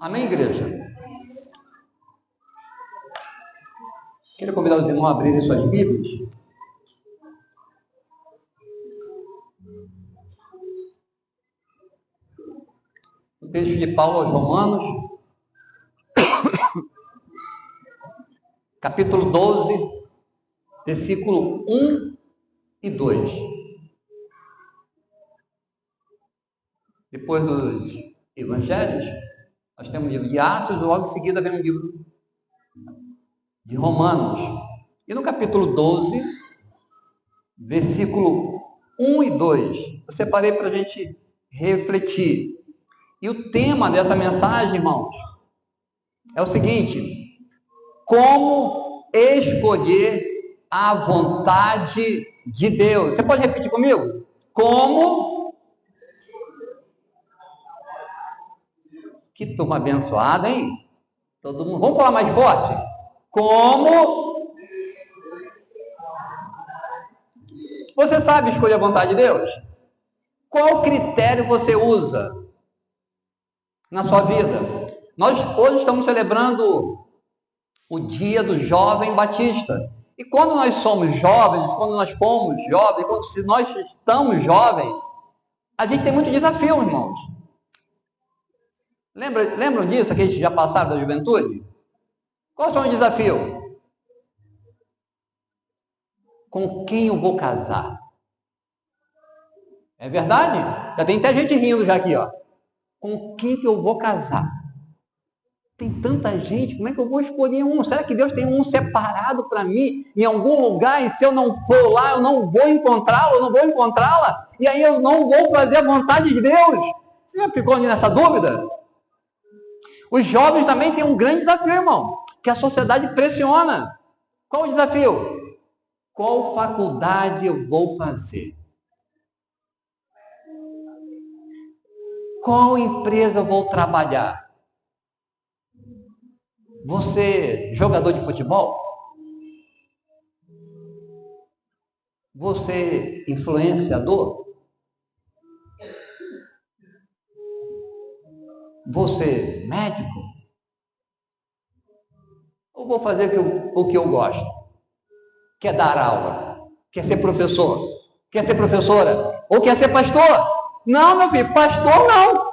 Amém, igreja? Quero convidar os irmãos a abrirem suas Bíblias. O texto de Paulo aos Romanos, capítulo 12, versículo 1 e 2. Depois dos Evangelhos, nós temos o livro de Atos, logo em seguida vem o livro de Romanos. E no capítulo 12, versículo 1 e 2, eu separei para a gente refletir. E o tema dessa mensagem, irmãos, é o seguinte: como escolher a vontade de Deus. Você pode repetir comigo? Como? Que turma abençoada, hein? Todo mundo. Vamos falar mais forte? Como? Você sabe escolher a vontade de Deus? Qual critério você usa na sua vida? Nós hoje estamos celebrando o dia do jovem batista. E quando nós somos jovens, quando nós fomos jovens, quando nós estamos jovens, a gente tem muito desafio, irmãos. Lembram disso, aqueles que já passaram da juventude? Qual são os desafios? Com quem eu vou casar? É verdade? Já tem até gente rindo já aqui, ó. Com quem que eu vou casar? Tem tanta gente, como é que eu vou escolher um? Será que Deus tem um separado para mim em algum lugar? E se eu não for lá, eu não vou encontrá-lo, eu não vou encontrá-la? E aí eu não vou fazer a vontade de Deus? Você já ficou nessa dúvida? Os jovens também têm um grande desafio, irmão, que a sociedade pressiona. Qual o desafio? Qual faculdade eu vou fazer? Qual empresa eu vou trabalhar? Você, jogador de futebol? Você, influenciador? Você, médico? Ou vou fazer o que eu gosto? Quer dar aula? Quer ser professor? Quer ser professora? Ou quer ser pastor? Não, meu filho, pastor não.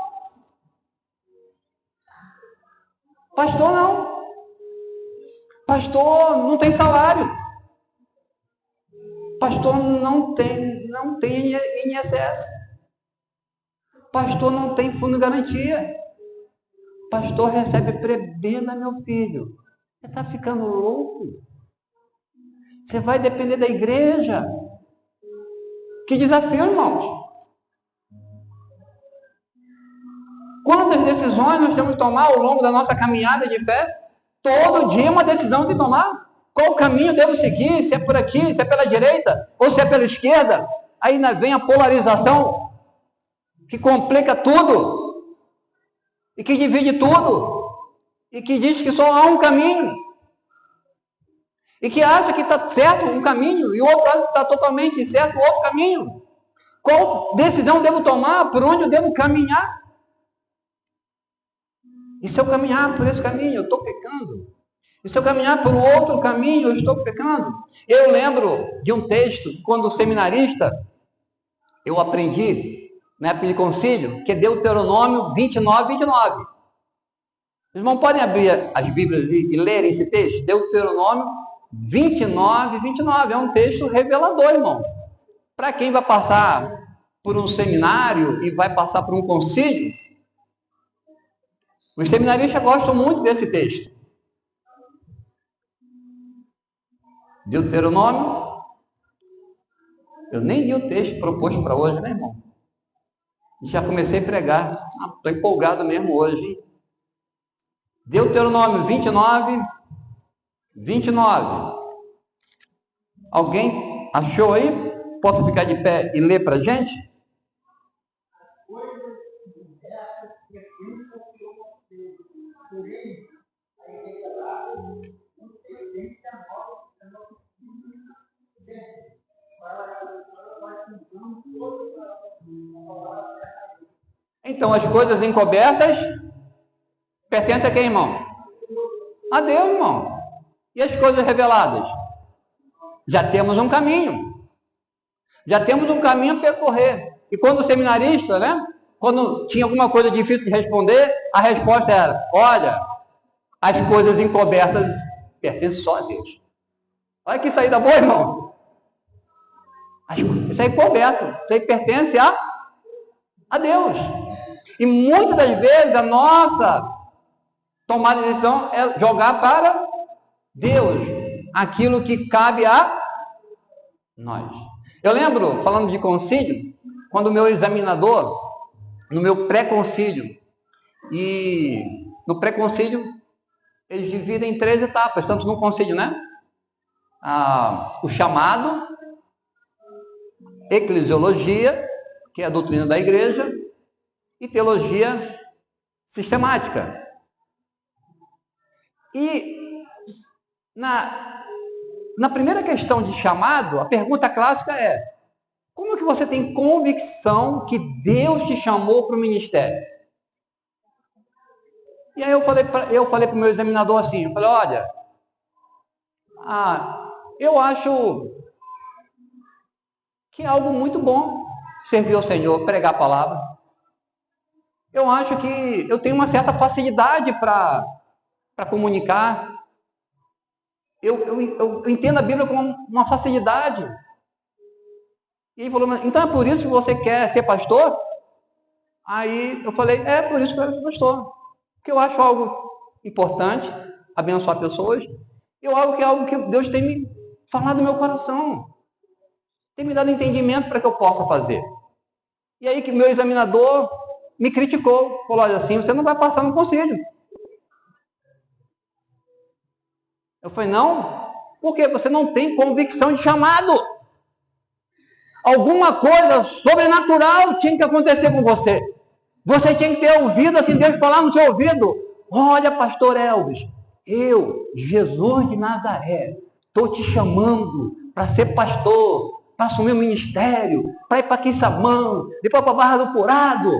Pastor não. Pastor não tem salário. Pastor não tem INSS. Pastor não tem fundo de garantia. Pastor recebe prebenda, meu filho. Você está ficando louco? Você vai depender da igreja. Que desafio, irmãos. Quantas decisões nós temos que tomar ao longo da nossa caminhada de fé? Todo dia uma decisão de tomar. Qual caminho devo seguir? Se é por aqui, se é pela direita, ou se é pela esquerda. Aí vem a polarização, que complica tudo, e que divide tudo, e que diz que só há um caminho, e que acha que está certo um caminho, e o outro acha que está totalmente certo o outro caminho. Qual decisão devo tomar? Por onde eu devo caminhar? E se eu caminhar por esse caminho, eu estou pecando? E se eu caminhar por outro caminho, eu estou pecando? Eu lembro de um texto, quando seminarista, eu aprendi, na época de concílio, que é Deuteronômio 29, 29. Os irmãos podem abrir as Bíblias e lerem esse texto? Deuteronômio 29, 29. É um texto revelador, irmão. Para quem vai passar por um seminário e vai passar por um concílio, os seminaristas gostam muito desse texto. Deuteronômio. Eu nem li o texto proposto para hoje, né, irmão? Já comecei a pregar. Estou empolgado mesmo hoje. Deuteronômio 29, 29. Alguém achou aí? Posso ficar de pé e ler para a gente? Então, as coisas encobertas Pertence a quem, irmão? A Deus, irmão. E as coisas reveladas? Já temos um caminho. Já temos um caminho a percorrer. E quando o seminarista, né? Quando tinha alguma coisa difícil de responder, a resposta era: olha, as coisas encobertas pertencem só a Deus. Olha que saída boa, irmão. Isso aí é encoberto. Isso aí pertence a Deus. E muitas das vezes a nossa tomada de decisão é jogar para Deus aquilo que cabe a nós. Eu lembro, falando de concílio, quando o meu examinador, no meu pré-concílio, e no pré-concílio eles dividem em 3 etapas, tanto no concílio, né? O chamado, eclesiologia, que é a doutrina da igreja, e teologia sistemática. E na primeira questão de chamado, a pergunta clássica é: como que você tem convicção que Deus te chamou para o ministério? E aí eu falei para o meu examinador assim, eu falei: olha, eu acho que é algo muito bom servir ao Senhor, pregar a palavra. Eu acho que eu tenho uma certa facilidade para comunicar. Eu entendo a Bíblia com uma facilidade. E ele falou: então é por isso que você quer ser pastor? Aí eu falei: é por isso que eu quero ser pastor. Porque eu acho algo importante, abençoar pessoas. Eu acho que é algo que Deus tem me falado no meu coração. Tem me dado entendimento para que eu possa fazer. E aí que meu examinador me criticou. Falou: olha, assim, você não vai passar no concílio. Eu falei: não, porque você não tem convicção de chamado. Alguma coisa sobrenatural tinha que acontecer com você. Você tinha que ter ouvido assim Deus falar no seu ouvido: olha, pastor Elvis, eu, Jesus de Nazaré, estou te chamando para ser pastor, para assumir o ministério, para ir para Quissamã, depois para Barra do Furado,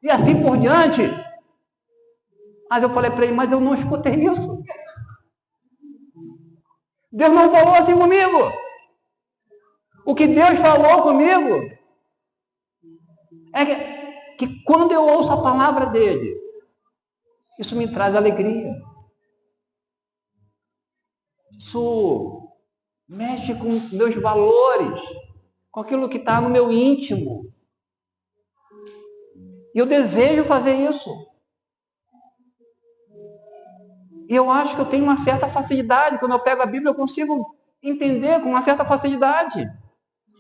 e assim por diante. Mas eu falei para ele: mas eu não escutei isso. Deus não falou assim comigo. O que Deus falou comigo é que quando eu ouço a palavra dele, isso me traz alegria. Isso mexe com meus valores, com aquilo que está no meu íntimo. E eu desejo fazer isso. E eu acho que eu tenho uma certa facilidade. Quando eu pego a Bíblia, eu consigo entender com uma certa facilidade.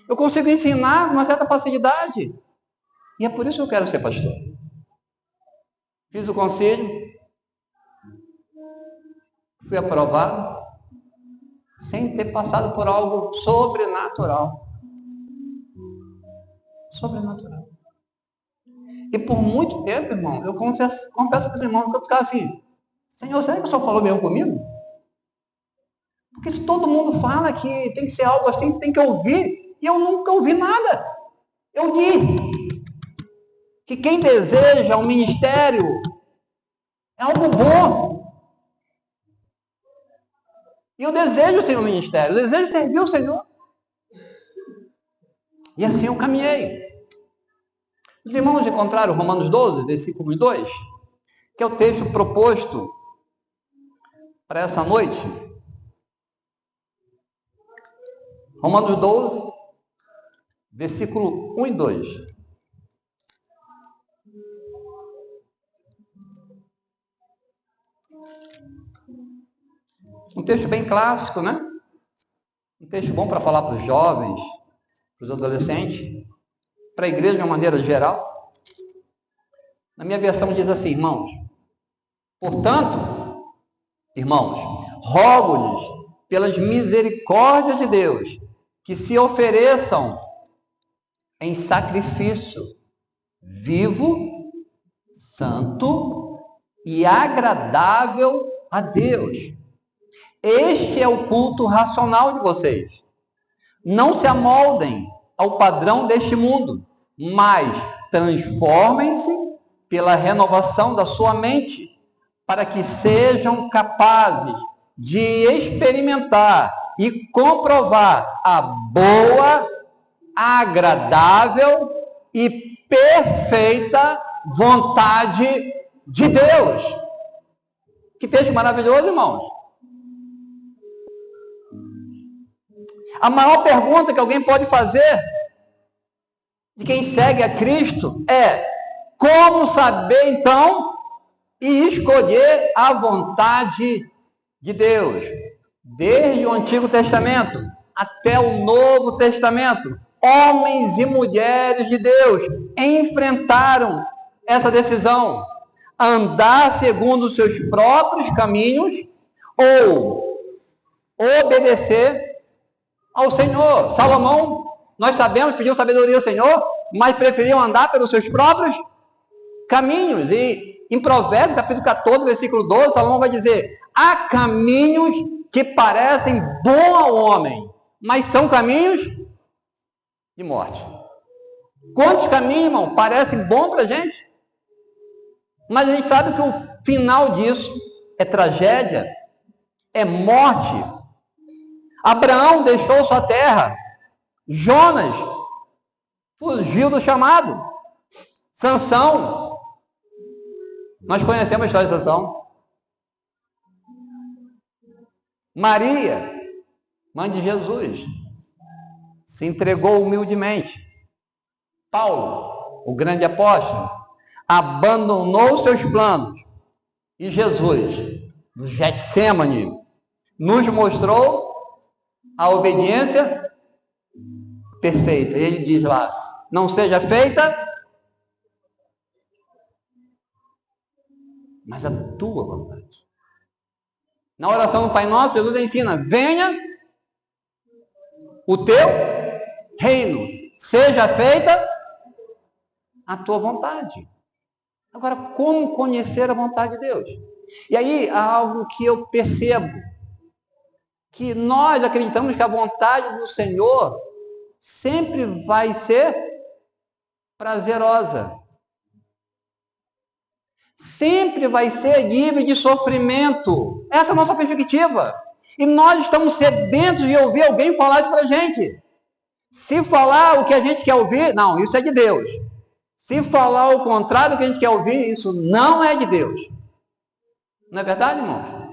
Eu consigo ensinar com uma certa facilidade. E é por isso que eu quero ser pastor. Fiz o conselho, fui aprovado, sem ter passado por algo sobrenatural. Sobrenatural. E por muito tempo, irmão, eu confesso para os irmãos que eu ficava assim: Senhor, será que o Senhor falou mesmo comigo? Porque se todo mundo fala que tem que ser algo assim, você tem que ouvir, e eu nunca ouvi nada. Eu li que quem deseja um ministério é algo bom. E eu desejo ser um ministério, eu desejo servir o Senhor. E assim eu caminhei. Os irmãos encontraram Romanos 12, versículo 2, que é o texto proposto para essa noite. Romanos 12, versículo 1 e 2. Um texto bem clássico, né? Um texto bom para falar para os jovens, para os adolescentes, para a igreja de uma maneira geral. Na minha versão diz assim: irmãos, portanto, irmãos, rogo-lhes pelas misericórdias de Deus que se ofereçam em sacrifício vivo, santo e agradável a Deus. Este é o culto racional de vocês. Não se amoldem ao padrão deste mundo, mas transformem-se pela renovação da sua mente, para que sejam capazes de experimentar e comprovar a boa, agradável e perfeita vontade de Deus. Que texto maravilhoso, irmãos. A maior pergunta que alguém pode fazer de quem segue a Cristo é: como saber, então, e escolher a vontade de Deus? Desde o Antigo Testamento até o Novo Testamento, homens e mulheres de Deus enfrentaram essa decisão: andar segundo os seus próprios caminhos ou obedecer ao Senhor. Salomão, nós sabemos, pediu sabedoria ao Senhor, mas preferiu andar pelos seus próprios caminhos. E em Provérbios, capítulo 14, versículo 12, Salomão vai dizer: há caminhos que parecem bons ao homem, mas são caminhos de morte. Quantos caminhos, irmão, parecem bons para a gente? Mas a gente sabe que o final disso é tragédia, é morte. Abraão deixou sua terra. Jonas fugiu do chamado. Sansão, nós conhecemos a história de Sansão. Maria, mãe de Jesus, se entregou humildemente. Paulo, o grande apóstolo, abandonou seus planos. E Jesus, no Getsêmani, nos mostrou a obediência perfeita. Ele diz lá: não seja feita, mas a tua vontade. Na oração do Pai Nosso, Jesus ensina: venha o teu reino, seja feita a tua vontade. Agora, como conhecer a vontade de Deus? E aí há algo que eu percebo, que nós acreditamos que a vontade do Senhor sempre vai ser prazerosa. Sempre vai ser livre de sofrimento. Essa é a nossa perspectiva. E nós estamos sedentos de ouvir alguém falar isso para a gente. Se falar o que a gente quer ouvir, não, isso é de Deus. Se falar o contrário do que a gente quer ouvir, isso não é de Deus. Não é verdade, irmão?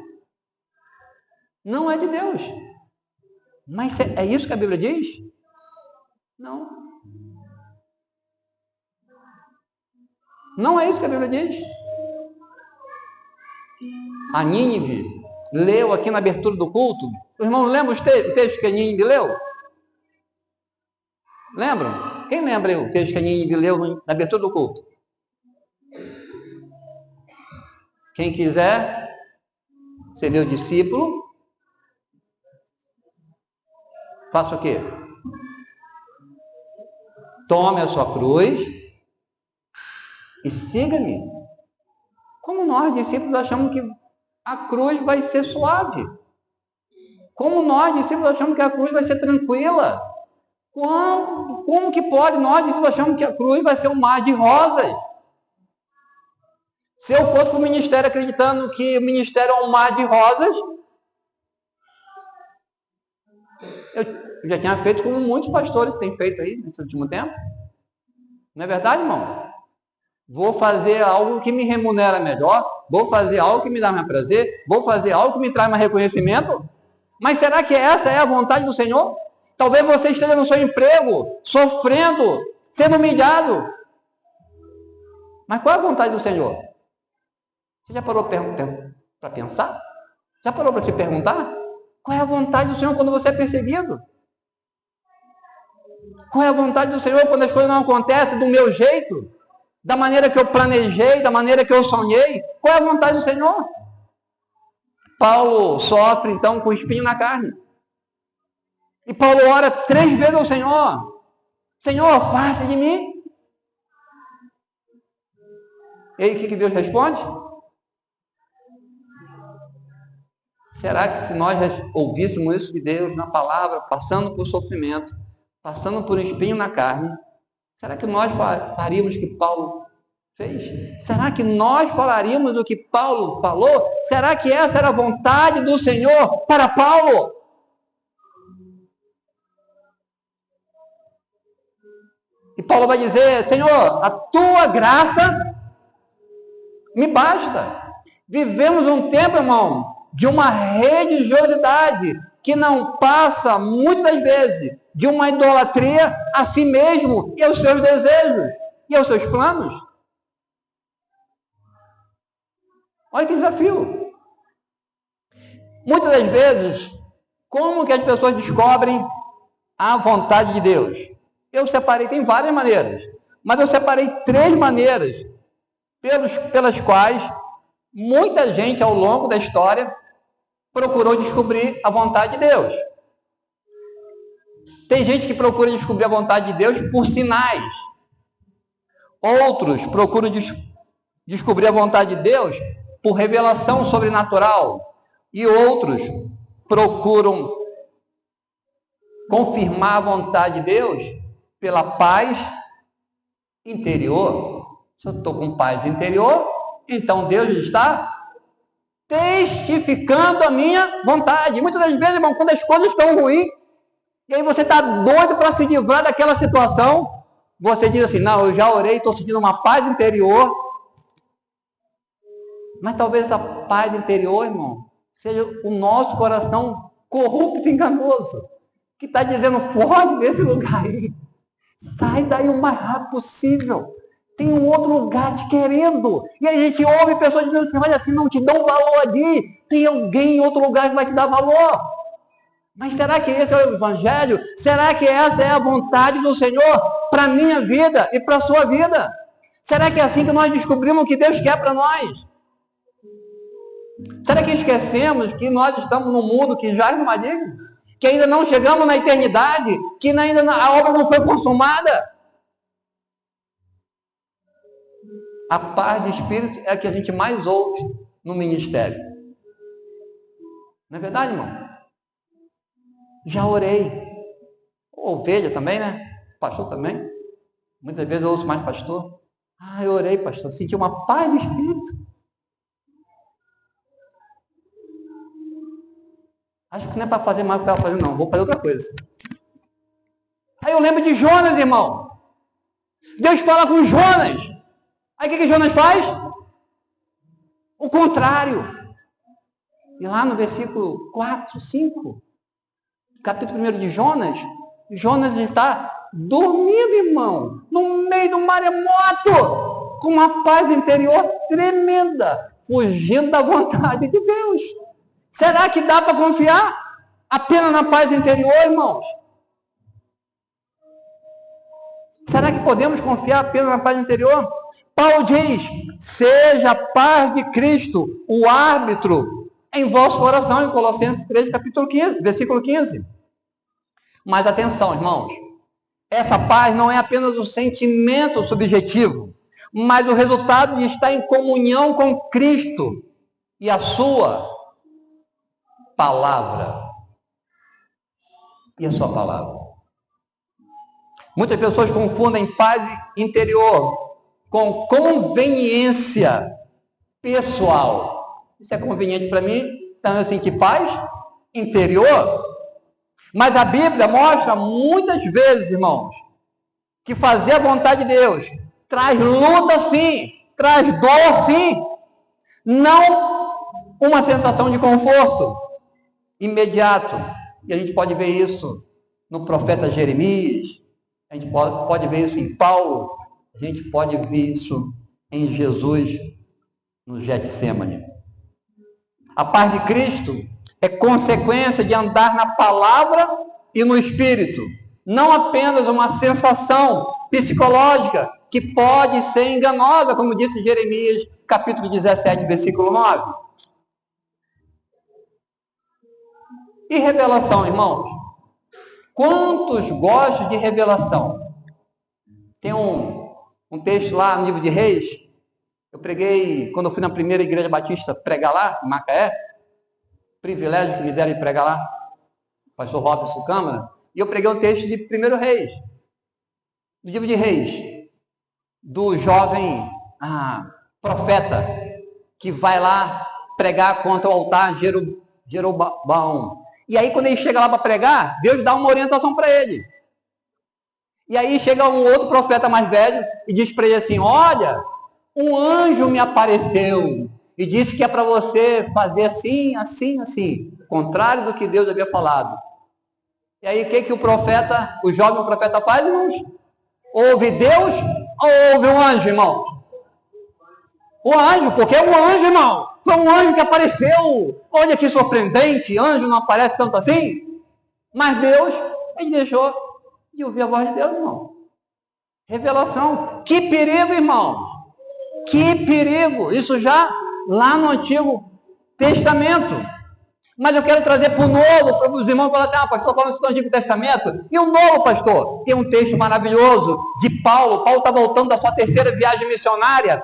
Não é de Deus. Mas é isso que a Bíblia diz? Não. Não é isso que a Bíblia diz. A Nínive leu aqui na abertura do culto. Os irmãos lembram o texto que a Nínive leu? Lembram? Quem lembra o texto que a Nínive leu na abertura do culto? Quem quiser ser meu discípulo, faça o quê? Tome a sua cruz e siga-me. Como nós, discípulos, achamos que a cruz vai ser suave? Como nós, discípulos, achamos que a cruz vai ser tranquila? Como que pode nós, discípulos, achamos que a cruz vai ser um mar de rosas? Se eu fosse para o ministério acreditando que o ministério é um mar de rosas, eu já tinha feito como muitos pastores têm feito aí nesse último tempo. Não é verdade, irmão? Vou fazer algo que me remunera melhor, vou fazer algo que me dá mais prazer, vou fazer algo que me traz mais reconhecimento. Mas será que essa é a vontade do Senhor? Talvez você esteja no seu emprego, sofrendo, sendo humilhado. Mas qual é a vontade do Senhor? Você já parou para pensar? Já parou para se perguntar? Qual é a vontade do Senhor quando você é perseguido? Qual é a vontade do Senhor quando as coisas não acontecem do meu jeito? Da maneira que eu planejei, da maneira que eu sonhei? Qual é a vontade do Senhor? Paulo sofre, então, com espinho na carne. E Paulo ora 3 vezes ao Senhor: Senhor, afasta de mim. E aí, o que Deus responde? Será que se nós ouvíssemos isso de Deus na palavra, passando por sofrimento, passando por um espinho na carne, será que nós faríamos o que Paulo fez? Será que nós falaríamos o que Paulo falou? Será que essa era a vontade do Senhor para Paulo? E Paulo vai dizer: Senhor, a tua graça me basta. Vivemos um tempo, irmão, de uma religiosidade que não passa, muitas vezes, de uma idolatria a si mesmo e aos seus desejos e aos seus planos. Olha que desafio. Muitas das vezes, como que as pessoas descobrem a vontade de Deus? Eu separei, tem várias maneiras, mas eu separei 3 maneiras pelas quais muita gente ao longo da história procurou descobrir a vontade de Deus. Tem gente que procura descobrir a vontade de Deus por sinais. Outros procuram descobrir a vontade de Deus por revelação sobrenatural. E outros procuram confirmar a vontade de Deus pela paz interior. Se eu estou com paz interior, então Deus está testificando a minha vontade. Muitas das vezes, irmão, quando as coisas estão ruins, e aí você está doido para se livrar daquela situação, você diz assim: não, eu já orei, estou sentindo uma paz interior. Mas talvez essa paz interior, irmão, seja o nosso coração corrupto e enganoso, que está dizendo: foge desse lugar aí, sai daí o mais rápido possível. Tem um outro lugar te querendo. E aí a gente ouve pessoas dizendo assim: olha, assim, não te dão valor ali, tem alguém em outro lugar que vai te dar valor. Mas será que esse é o Evangelho? Será que essa é a vontade do Senhor para a minha vida e para a sua vida? Será que é assim que nós descobrimos o que Deus quer para nós? Será que esquecemos que nós estamos num mundo que jaz no maligno? Que ainda não chegamos na eternidade? Que ainda a obra não foi consumada? A paz de espírito é a que a gente mais ouve no ministério. Não é verdade, irmão? Já orei. Ovelha também, né? Pastor também. Muitas vezes eu ouço mais pastor. Ah, eu orei, pastor. Senti uma paz de espírito. Acho que não é para fazer mais o que eu estava fazendo, não. Vou fazer outra coisa. Aí eu lembro de Jonas, irmão. Deus fala com Jonas. Aí o que Jonas faz? O contrário. E lá no versículo 4, 5, capítulo 1 de Jonas, Jonas está dormindo, irmão, no meio do maremoto, com uma paz interior tremenda, fugindo da vontade de Deus. Será que dá para confiar apenas na paz interior, irmãos? Será que podemos confiar apenas na paz interior? Paulo diz: seja a paz de Cristo o árbitro em vosso coração, em Colossenses 3, capítulo 15, versículo 15. Mas atenção, irmãos, essa paz não é apenas um sentimento subjetivo, mas o resultado de estar em comunhão com Cristo e a sua palavra. E a sua palavra. Muitas pessoas confundem paz interior com conveniência pessoal. Isso é conveniente para mim, então eu senti paz interior. Mas a Bíblia mostra muitas vezes, irmãos, que fazer a vontade de Deus traz luta sim, traz dor sim, não uma sensação de conforto imediato. E a gente pode ver isso no profeta Jeremias, a gente pode ver isso em Paulo, a gente pode ver isso em Jesus no Getsêmani. A paz de Cristo é consequência de andar na palavra e no Espírito, não apenas uma sensação psicológica que pode ser enganosa, como disse Jeremias, capítulo 17, versículo 9. E revelação, irmãos? Quantos gostam de revelação? Tem um texto lá no livro de Reis. Eu preguei, quando eu fui na primeira igreja batista pregar lá, em Macaé. Privilégio que me deram de pregar lá. Pastor Robson Câmara. E eu preguei um texto de 1 Reis. Do livro de Reis. Do jovem profeta que vai lá pregar contra o altar de Jeroboão. E aí, quando ele chega lá para pregar, Deus dá uma orientação para ele. E aí chega um outro profeta mais velho e diz para ele assim: olha, um anjo me apareceu e disse que é para você fazer assim, assim, assim, contrário do que Deus havia falado. E aí, o que o jovem profeta faz, irmãos? Ouve Deus ou ouve um anjo, irmão? O anjo, porque é um anjo, irmão. Foi um anjo que apareceu. Olha que surpreendente, anjo não aparece tanto assim. Mas Deus, ele deixou de ouvir a voz de Deus, irmão. Revelação. Que perigo, irmão. Que perigo. Isso já lá no Antigo Testamento. Mas eu quero trazer para o Novo, para os irmãos falarem: pastor, falando do Antigo Testamento. E o Novo, pastor? Tem um texto maravilhoso de Paulo. Paulo está voltando da sua terceira viagem missionária.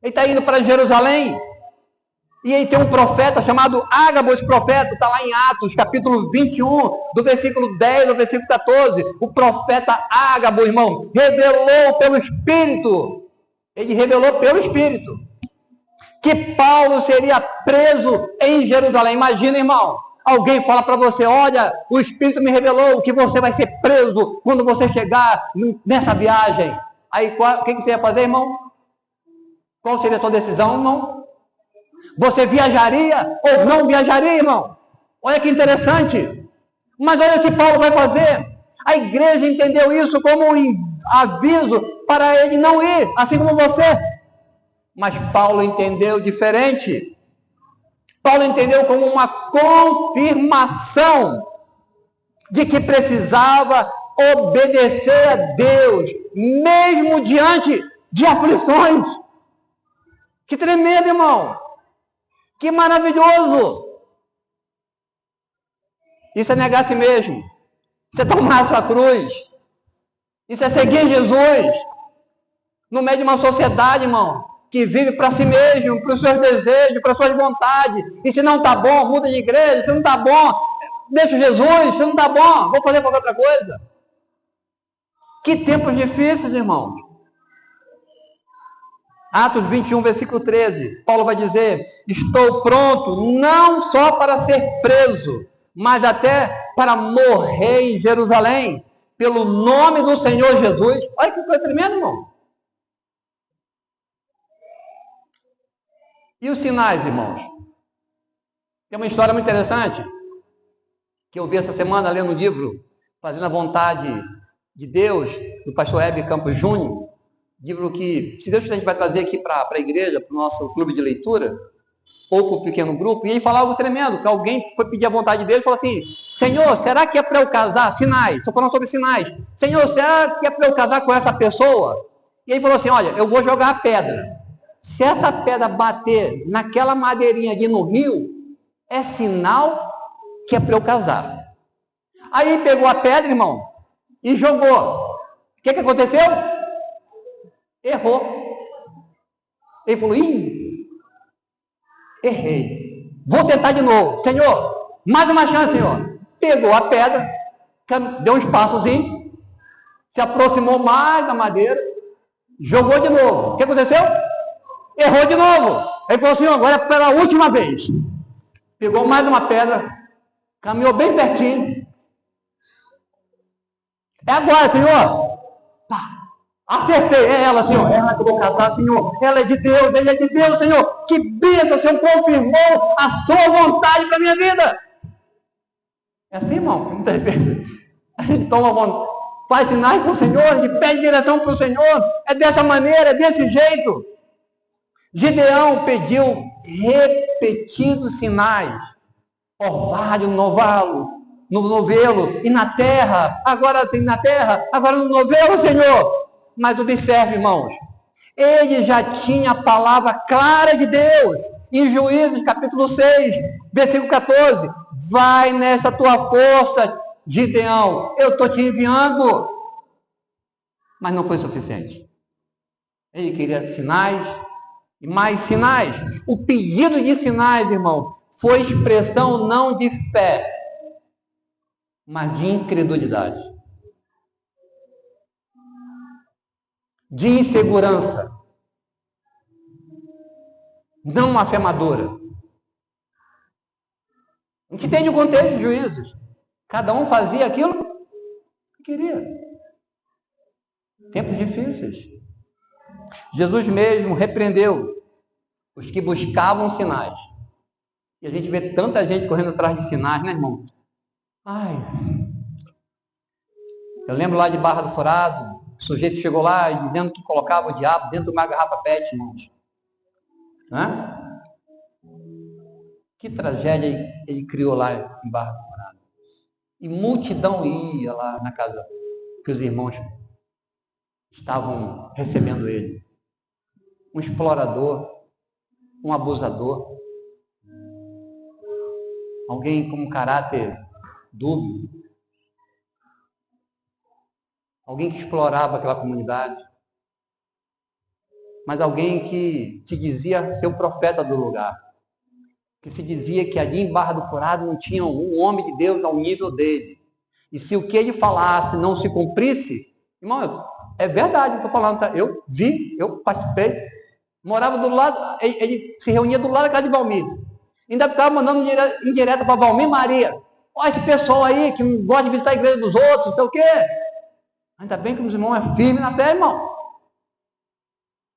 Ele está indo para Jerusalém. E aí tem um profeta chamado Ágabo, esse profeta, está lá em Atos, capítulo 21, do versículo 10 ao versículo 14. O profeta Ágabo, irmão, revelou pelo Espírito. Ele revelou pelo Espírito que Paulo seria preso em Jerusalém. Imagina, irmão, alguém fala para você: olha, o Espírito me revelou que você vai ser preso quando você chegar nessa viagem. Aí, o que você ia fazer, irmão? Qual seria a sua decisão, irmão? Você viajaria ou não viajaria, irmão? Olha que interessante. Mas olha o que Paulo vai fazer. A igreja entendeu isso como um aviso para ele não ir, assim como você. Mas Paulo entendeu diferente. Paulo entendeu como uma confirmação de que precisava obedecer a Deus, mesmo diante de aflições. Que tremendo, irmão! Que maravilhoso! Isso é negar a si mesmo. Isso é tomar a sua cruz. Isso é seguir Jesus. No meio de uma sociedade, irmão, que vive para si mesmo, para os seus desejos, para as suas vontades. E se não está bom, muda de igreja. Se não está bom, deixa Jesus. Se não está bom, vou fazer qualquer outra coisa. Que tempos difíceis, irmão. Atos 21, versículo 13. Paulo vai dizer: estou pronto não só para ser preso, mas até para morrer em Jerusalém, pelo nome do Senhor Jesus. Olha que coisa tremenda, irmão. E os sinais, irmãos? Tem uma história muito interessante que eu vi essa semana lendo um livro, Fazendo a Vontade de Deus, do pastor Hebe Campos Júnior. Livro que, se Deus quiser, a gente vai trazer aqui para a igreja, para o nosso clube de leitura, ou para o pequeno grupo. E ele falava algo tremendo, que alguém foi pedir a vontade dele e falou assim: Senhor, será que é para eu casar? Sinais, estou falando sobre sinais. Senhor, será que é para eu casar com essa pessoa? E ele falou assim: olha, eu vou jogar a pedra. Se essa pedra bater naquela madeirinha ali no rio, é sinal que é para eu casar. Aí pegou a pedra, irmão, e jogou. O que aconteceu? Errou. Ele falou: errei. Vou tentar de novo. Senhor, mais uma chance, Senhor. Pegou a pedra, deu um espaçozinho, se aproximou mais da madeira, jogou de novo. O que aconteceu? Errou de novo. Ele falou: Senhor, agora é pela última vez. Pegou mais uma pedra, caminhou bem pertinho. É agora, Senhor. Tá. Acertei, é ela, Senhor. É ela que eu vou casar, Senhor. Ela é de Deus, ele é de Deus, Senhor. Que bênção, Senhor, confirmou a sua vontade para a minha vida. É assim, irmão, muitas vezes a gente toma vontade, faz sinais para o Senhor, a gente pede direção para o Senhor. É dessa maneira, é desse jeito. Gideão pediu repetidos sinais. Orvalho no novelo, e na terra, agora sim na terra, agora no novelo, Senhor. Mas observe, irmãos, ele já tinha a palavra clara de Deus, em Juízes, capítulo 6, versículo 14, vai nessa tua força, Gideão, eu estou te enviando. Mas não foi suficiente. Ele queria sinais, e mais sinais. O pedido de sinais, irmão, foi expressão não de fé, mas de incredulidade, de insegurança. não uma fé madura. O que tem de contexto de Juízes? Cada um fazia aquilo que queria. Tempos difíceis. Jesus mesmo repreendeu os que buscavam sinais. E a gente vê tanta gente correndo atrás de sinais, né, irmão? Ai, eu lembro lá de Barra do Furado, o sujeito chegou lá e dizendo que colocava o diabo dentro de uma garrafa PET, irmãos. Hã? Que tragédia ele criou lá em Barra do Furado. E multidão ia lá na casa que os irmãos estavam recebendo ele. Um explorador, um abusador, alguém com um caráter dúbio, alguém que explorava aquela comunidade, mas alguém que se dizia ser o profeta do lugar, que se dizia que ali em Barra do Furado não tinha um homem de Deus ao nível dele. E se o que ele falasse não se cumprisse, irmão, é verdade, eu estou falando, tá? Eu vi, eu participei, morava do lado, ele se reunia do lado da casa de Valmir. Ainda ficava mandando indireta para Valmir Maria. Olha esse pessoal aí que não gosta de visitar a igreja dos outros, não sei o quê. Ainda bem que os irmãos é firme na fé, irmão.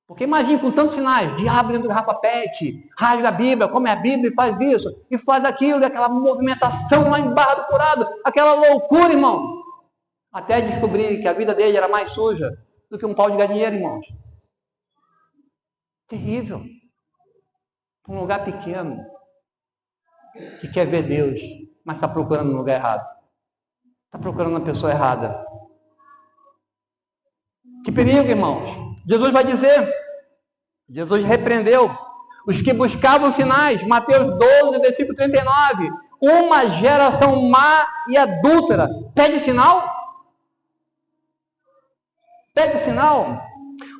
Porque imagine com tantos sinais, diabo dentro do garrafa PET, rasga a Bíblia, come a Bíblia e faz isso, e faz aquilo, e aquela movimentação lá em Barra do Furado, aquela loucura, irmão. Até descobrir que a vida dele era mais suja do que um pau de galinheiro, irmãos. Terrível. Um lugar pequeno, que quer ver Deus, mas está procurando no lugar errado. Está procurando a pessoa errada. Que perigo, irmãos. Jesus vai dizer, Jesus repreendeu os que buscavam sinais, Mateus 12, versículo 39, uma geração má e adúltera, pede sinal? Pede sinal?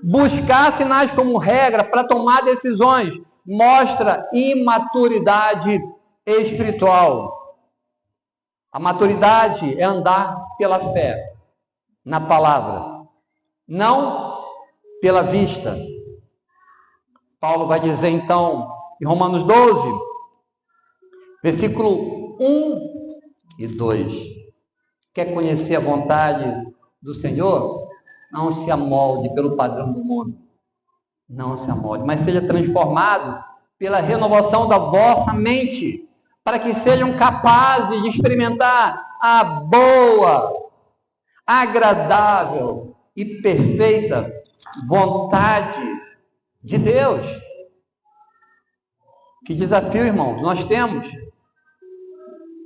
Buscar sinais como regra para tomar decisões mostra imaturidade espiritual. A maturidade é andar pela fé, na palavra, não pela vista. Paulo vai dizer então, em Romanos 12, versículo 1 e 2. Quer conhecer a vontade do Senhor? Não se amolde pelo padrão do mundo. Não se amolde, mas seja transformado pela renovação da vossa mente, para que sejam capazes de experimentar a boa, agradável e perfeita vontade de Deus. Que desafio, irmãos, nós temos?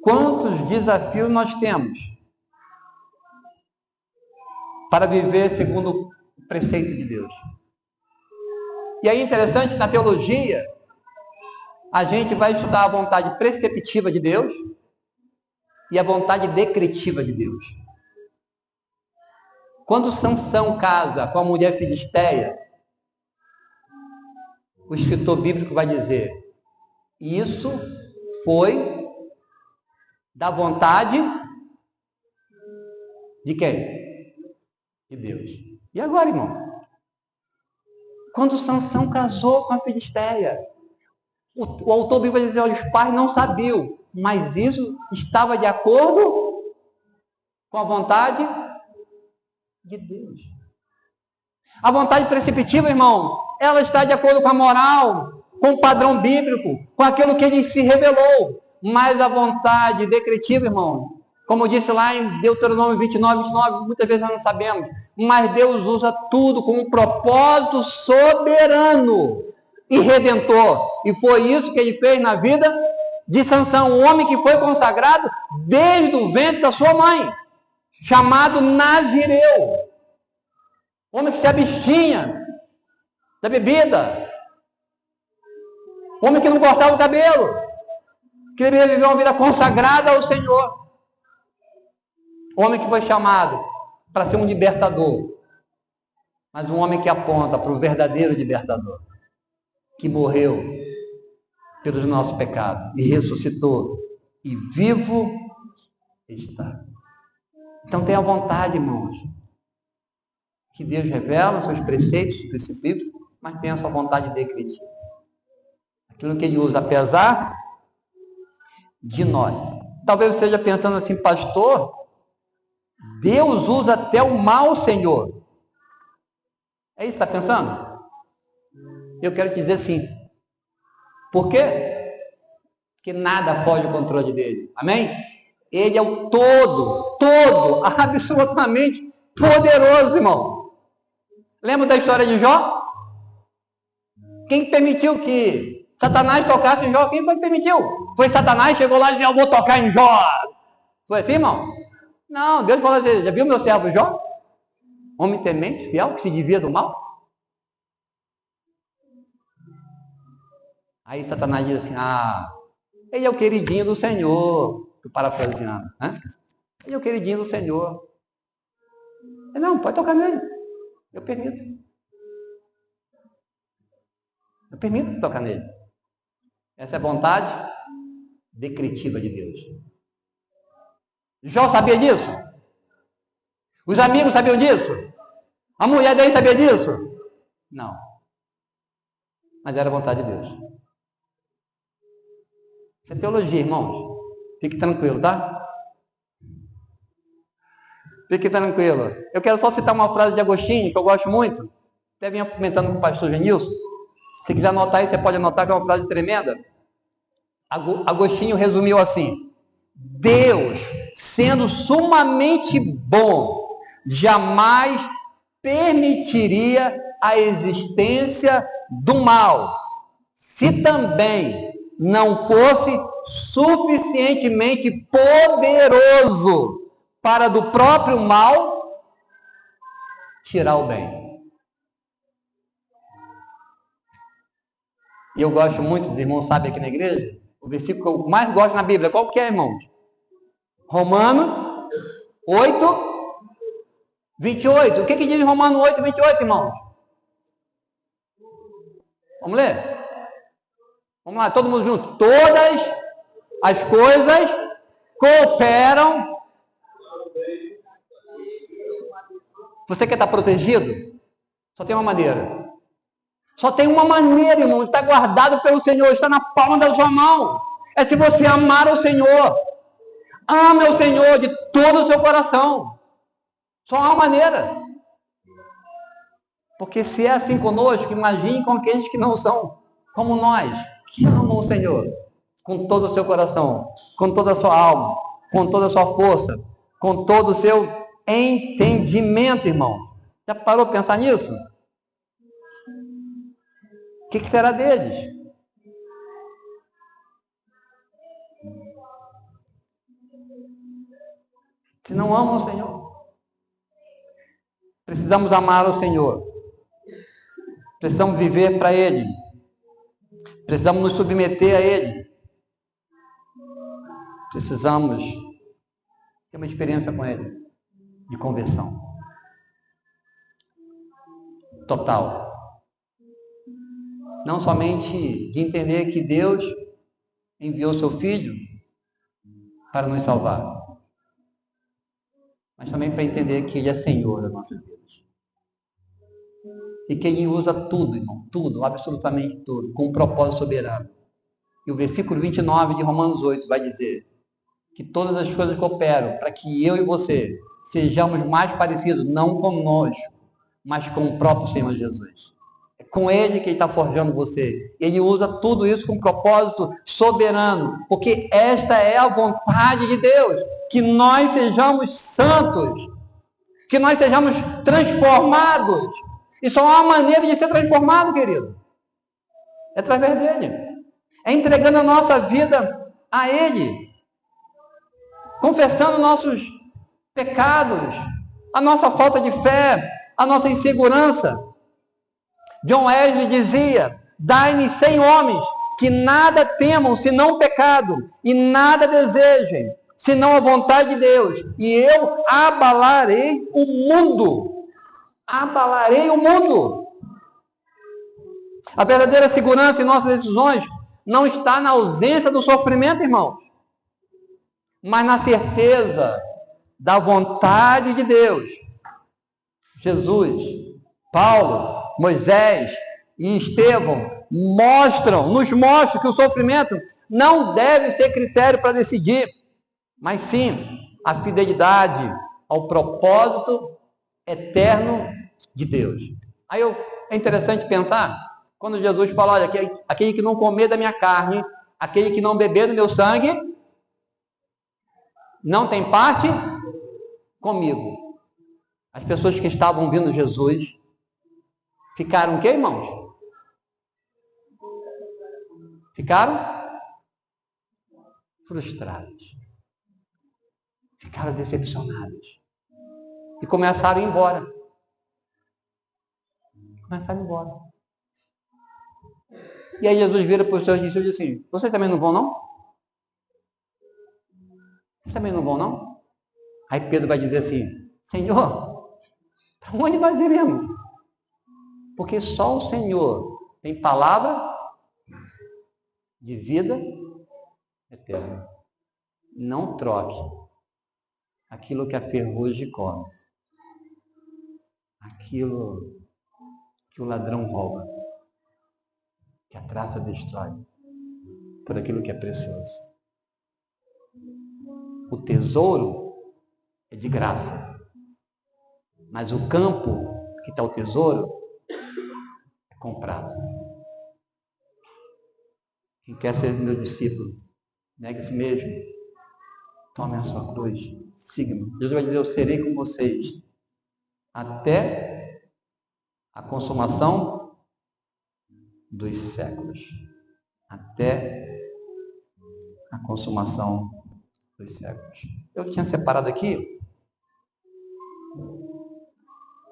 Quantos desafios nós temos para viver segundo o preceito de Deus? E aí é interessante, na teologia, a gente vai estudar a vontade preceptiva de Deus e a vontade decretiva de Deus. Quando Sansão casa com a mulher filisteia, o escritor bíblico vai dizer, isso foi da vontade de quem? De Deus. E agora, irmão? Quando Sansão casou com a filisteia, o autor bíblico vai dizer, olha, os pais não sabiam, mas isso estava de acordo com a vontade de Deus. A vontade preceptiva, irmão, ela está de acordo com a moral, com o padrão bíblico, com aquilo que ele se revelou. Mas a vontade decretiva, irmão, como eu disse lá em Deuteronômio 29, muitas vezes nós não sabemos, mas Deus usa tudo com um propósito soberano e redentor. E foi isso que ele fez na vida de Sansão, um homem que foi consagrado desde o ventre da sua mãe, chamado Nazireu. Homem que se abstinha da bebida. Homem que não cortava o cabelo. Queria viver uma vida consagrada ao Senhor. Homem que foi chamado para ser um libertador. Mas um homem que aponta para o verdadeiro libertador. Que morreu pelos nossos pecados e ressuscitou. E vivo está. Então tenha vontade, irmãos. Que Deus revela os seus preceitos, princípios, mas tenha a sua vontade decretiva. Aquilo que ele usa apesar de nós. Talvez você esteja pensando assim, pastor, Deus usa até o mal, Senhor. É isso que está pensando? Eu quero te dizer sim. Por quê? Porque nada foge do controle dele. Amém? Ele é o todo, absolutamente poderoso, irmão. Lembra da história de Jó? Quem permitiu que Satanás tocasse em Jó? Quem foi que permitiu? Foi Satanás, chegou lá e disse, eu vou tocar em Jó. Foi assim, irmão? Não, Deus falou assim, já viu meu servo Jó? Homem temente, fiel, que se desvia do mal? Aí Satanás diz assim, ele é o queridinho do Senhor. Estou parafraseando, né? Ele é o queridinho do Senhor. Não, pode tocar nele. Eu permito. Eu permito você tocar nele. Essa é a vontade decretiva de Deus. Jó sabia disso? Os amigos sabiam disso? A mulher dele sabia disso? Não. Mas era a vontade de Deus. Isso é teologia, irmãos. Fique tranquilo, tá? Fique tranquilo. Eu quero só citar uma frase de Agostinho, que eu gosto muito. Até vinha comentando com o pastor Genilson. Se quiser anotar aí, você pode anotar, que é uma frase tremenda. Agostinho resumiu assim: Deus, sendo sumamente bom, jamais permitiria a existência do mal, se também não fosse suficientemente poderoso para do próprio mal tirar o bem. E eu gosto muito, os irmãos sabem aqui na igreja, o versículo que eu mais gosto na Bíblia, qual que é, irmãos? Romanos 8, 28. O que diz Romanos 8, 28, irmãos? Vamos ler? Vamos lá, todo mundo junto. Todas as coisas cooperam. Você quer estar protegido? Só tem uma maneira. Só tem uma maneira, irmão. Está guardado pelo Senhor. Está na palma da sua mão. É se você amar o Senhor. Ame o Senhor de todo o seu coração. Só há uma maneira. Porque se é assim conosco, imagine com aqueles que não são como nós, que amam o Senhor com todo o seu coração, com toda a sua alma, com toda a sua força, com todo o seu entendimento, irmão. Já parou para pensar nisso? O que será deles? Se não amam o Senhor. Precisamos amar o Senhor. Precisamos viver para Ele. Precisamos nos submeter a Ele. Precisamos ter uma experiência com Ele, de conversão total. Não somente de entender que Deus enviou seu Filho para nos salvar, mas também para entender que Ele é Senhor das nossas vidas. E que Ele usa tudo, irmão, tudo, absolutamente tudo, com um propósito soberano. E o versículo 29 de Romanos 8 vai dizer que todas as coisas cooperam para que eu e você sejamos mais parecidos, não conosco, mas com o próprio Senhor Jesus. É com Ele que Ele está forjando você. Ele usa tudo isso com um propósito soberano, porque esta é a vontade de Deus, que nós sejamos santos, que nós sejamos transformados. E só há uma maneira de ser transformado, querido. É através dele. É entregando a nossa vida a Ele. Confessando nossos pecados, a nossa falta de fé, a nossa insegurança. John Wesley dizia: dai-me 100 homens que nada temam senão o pecado e nada desejem senão a vontade de Deus, e eu abalarei o mundo. Abalarei o mundo. A verdadeira segurança em nossas decisões não está na ausência do sofrimento, irmãos, mas na certeza da vontade de Deus. Jesus, Paulo, Moisés, e Estevão nos mostram que o sofrimento não deve ser critério para decidir, mas sim a fidelidade ao propósito eterno de Deus. Aí é interessante pensar, quando Jesus fala, olha, aquele que não comer da minha carne, aquele que não beber do meu sangue, não tem parte comigo. As pessoas que estavam vindo Jesus ficaram o quê, irmãos? Ficaram frustrados. Ficaram decepcionados. E começaram a ir embora. E aí Jesus vira para os seus discípulos e diz assim, vocês também não vão, não? Vocês também não vão, não? Aí Pedro vai dizer assim, Senhor, para onde nós iremos? Porque só o Senhor tem palavra de vida eterna. Não troque aquilo que a ferrugem come, aquilo que o ladrão rouba, que a traça destrói, por aquilo que é precioso. O tesouro é de graça, mas o campo que está o tesouro é comprado. Quem quer ser meu discípulo, negue a si mesmo, tome a sua cruz, siga-me. Jesus vai dizer, eu serei com vocês até a consumação dos séculos. Até a consumação dos séculos. Eu tinha separado aqui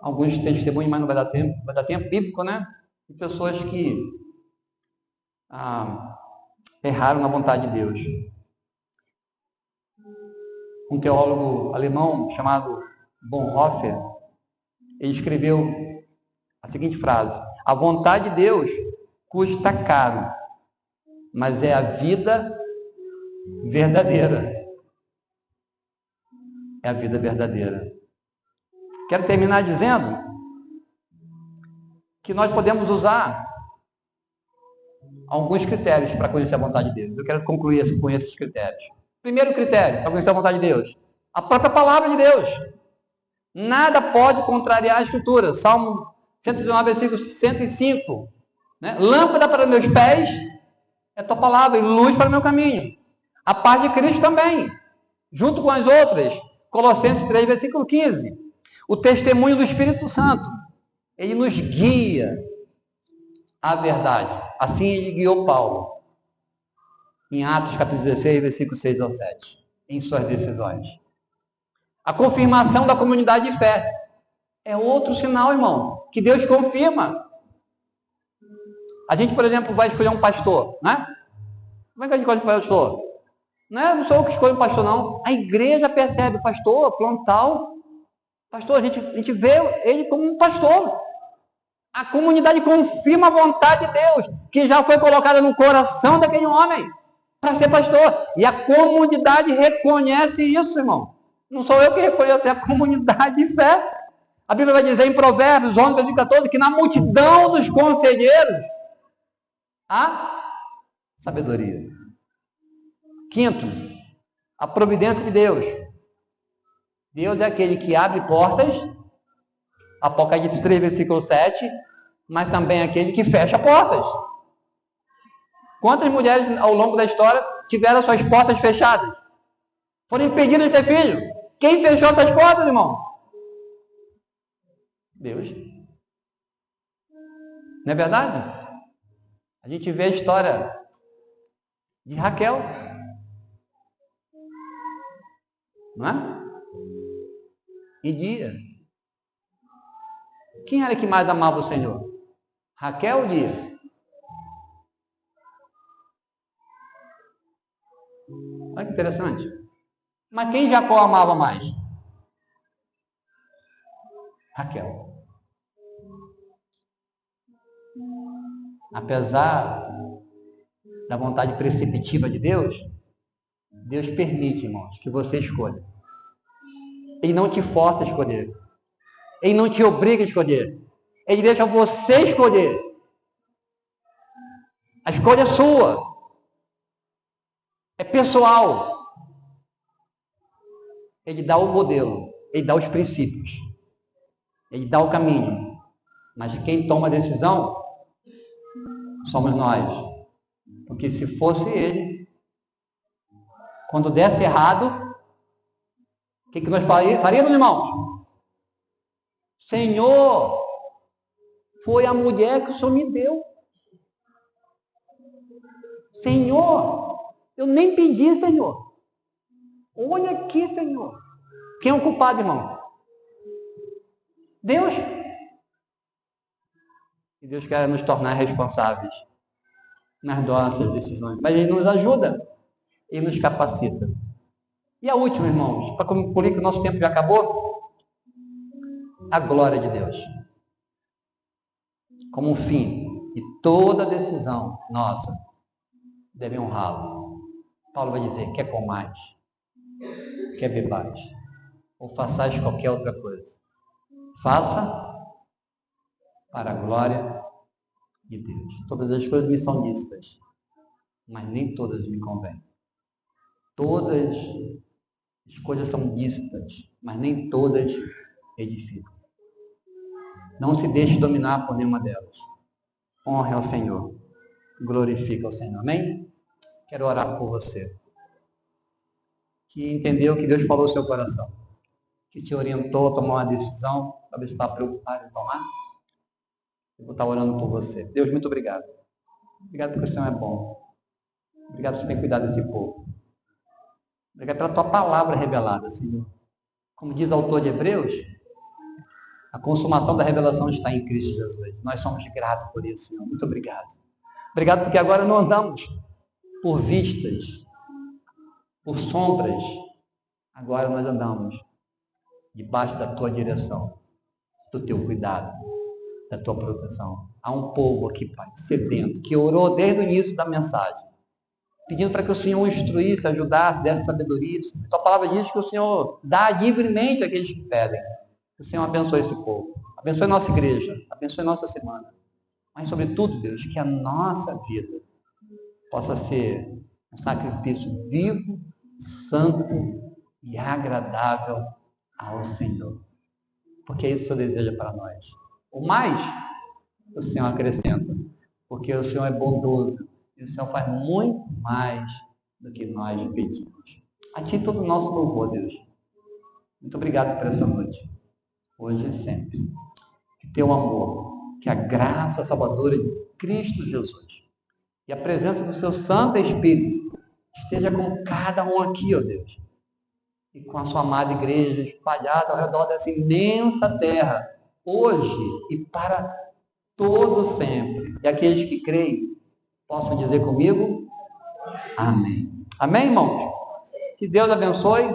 alguns testemunhos, mas não vai dar tempo bíblico, né? De pessoas que erraram na vontade de Deus. Um teólogo alemão chamado Bonhoeffer, ele escreveu a seguinte frase: a vontade de Deus custa caro, mas é a vida verdadeira. É a vida verdadeira. Quero terminar dizendo que nós podemos usar alguns critérios para conhecer a vontade de Deus. Eu quero concluir com esses critérios. Primeiro critério para conhecer a vontade de Deus: a própria palavra de Deus. Nada pode contrariar a Escritura. Salmo 119, versículo 105. Né? Lâmpada para meus pés é tua palavra e luz para o meu caminho. A paz de Cristo também, junto com as outras. Colossenses 3, versículo 15. O testemunho do Espírito Santo. Ele nos guia à verdade. Assim ele guiou Paulo. Em Atos capítulo 16, versículo 6 ao 7. Em suas decisões. A confirmação da comunidade de fé. É outro sinal, irmão, que Deus confirma. A gente, por exemplo, vai escolher um pastor, né? Como é que a gente escolhe um pastor? Não sou eu que escolho um pastor, não. A igreja percebe, pastor, plantal. Pastor, a gente vê ele como um pastor. A comunidade confirma a vontade de Deus, que já foi colocada no coração daquele homem, para ser pastor. E a comunidade reconhece isso, irmão. Não sou eu que reconheço, é a comunidade de fé. A Bíblia vai dizer em Provérbios 11, versículo 14, que na multidão dos conselheiros há sabedoria. Quinto, a providência de Deus. Deus é aquele que abre portas, Apocalipse 3, versículo 7, mas também é aquele que fecha portas. Quantas mulheres ao longo da história tiveram suas portas fechadas? Foram impedidas de ter filho. Quem fechou essas portas, irmão? Deus. Não é verdade? A gente vê a história de Raquel. Não é? E Dia. Quem era que mais amava o Senhor? Raquel ou Dia? Olha que interessante. Mas quem Jacó amava mais? Raquel. Apesar da vontade preceptiva de Deus, Deus permite, irmãos, que você escolha. Ele não te força a escolher. Ele não te obriga a escolher. Ele deixa você escolher. A escolha é sua. É pessoal. Ele dá o modelo. Ele dá os princípios. Ele dá o caminho. Mas quem toma a decisão somos nós. Porque se fosse ele, quando desse errado, o que nós faríamos, irmãos? Senhor, foi a mulher que o Senhor me deu. Senhor, eu nem pedi, Senhor. Olha aqui, Senhor. Quem é o culpado, irmão? Deus. E Deus quer nos tornar responsáveis nas nossas decisões. Mas Ele nos ajuda. Ele nos capacita. E a última, irmãos, para concluir que o nosso tempo já acabou, a glória de Deus. Como um fim. E toda decisão nossa deve honrá-lo. Paulo vai dizer, quer comais, quer bebais, ou façais qualquer outra coisa. Faça para a glória de Deus. Todas as coisas me são lícitas, mas nem todas me convêm. Todas as coisas são lícitas, mas nem todas edificam. Não se deixe dominar por nenhuma delas. Honre ao Senhor. Glorifique ao Senhor. Amém? Quero orar por você. Que entendeu que Deus falou no seu coração. Que te orientou a tomar uma decisão. Talvez você está preocupado em tomar. Eu vou estar orando por você. Deus, muito obrigado. Obrigado porque o Senhor é bom. Obrigado por você ter cuidado desse povo. Obrigado pela tua palavra revelada, Senhor. Como diz o autor de Hebreus, a consumação da revelação está em Cristo Jesus. Nós somos gratos por isso, Senhor. Muito obrigado. Obrigado porque agora não andamos por vistas, por sombras. Agora nós andamos debaixo da tua direção, do teu cuidado, da tua proteção. Há um povo aqui, Pai, sedento, que orou desde o início da mensagem, pedindo para que o Senhor instruísse, ajudasse, desse sabedoria. A tua palavra diz que o Senhor dá livremente àqueles que pedem. Que o Senhor abençoe esse povo. Abençoe a nossa igreja. Abençoe a nossa semana. Mas, sobretudo, Deus, que a nossa vida possa ser um sacrifício vivo, santo e agradável ao Senhor. Porque isso o Senhor deseja para nós. O mais, o Senhor acrescenta. Porque o Senhor é bondoso. E o Senhor faz muito mais do que nós pedimos. A Ti todo o nosso louvor, Deus. Muito obrigado por essa noite. Hoje e sempre. Que teu amor, que a graça salvadora de Cristo Jesus e a presença do seu Santo Espírito esteja com cada um aqui, ó Deus. E com a sua amada igreja espalhada ao redor dessa imensa terra, hoje e para todo sempre. E aqueles que creem possam dizer comigo, amém. Amém, irmãos? Que Deus abençoe.